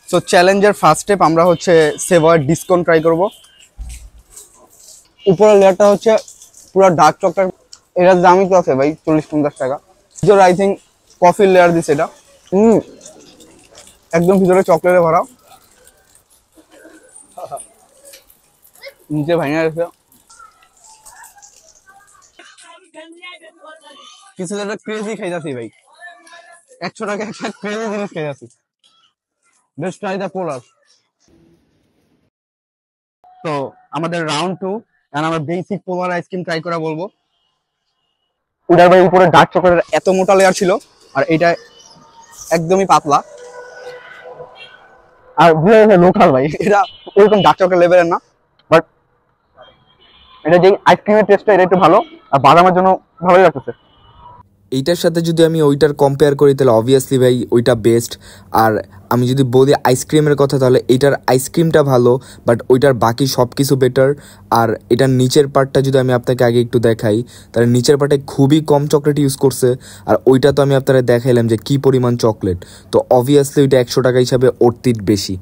So চ্যালেঞ্জের first step আমরা হচ্ছে সেভার ডিসকন ট্রাই করব। উপরের লেয়ারটা হচ্ছে পুরো ডার্ক চকলেট, এটার দামই তো আছে ভাই 40-50 টাকা। ভিতরে আই থিঙ্ক কফির লেয়ার দিছে এটা। একদম ভিতরে চকলেটে ভরা, নিচে ভাঙা গেছে। কিছু একটা ক্রেজি খাইতাছি ভাই, 100 টাকা একটা ক্রেজি জিনিস খাইতাছি। Best try the polar. তো আমাদের রাউন্ড 2, এখন আমরা বেসিক পোলার আইসক্রিম ট্রাই করা বলবো। ওটার ভাই উপরে ডার্ক চকলেটের এত মোটা লেয়ার ছিল, আর এটা একদমই পাতলা। আর লোকাল ভাই, এটা ওরকম ডার্ক চকলেট লেভেলের না, বাট এটা যে আইসক্রিমের টেস্টটা এটা একটু ভালো, আর বাদামের জন্য ভালোই লাগতেছে। এইটার সাথে যদি আমি ওইটার কম্পেয়ার করি তাহলে অবভিয়াসলি ভাই ওইটা বেস্ট। আর আমি যদি বলি আইসক্রিমের কথা তাহলে এইটার আইসক্রিমটা ভালো, বাট ওইটার বাকি সব কিছু বেটার। আর এটার নিচের পার্টটা যদি আমি আপনাকে আগে একটু দেখাই, তাহলে নিচের পার্টে খুবই কম চকলেট ইউজ করছে, আর ওইটা তো আমি আপনারা দেখাইলাম যে কী পরিমাণ চকলেট। তো অবভিয়াসলি ওইটা 100 টাকা হিসাবে অর্থিত বেশি।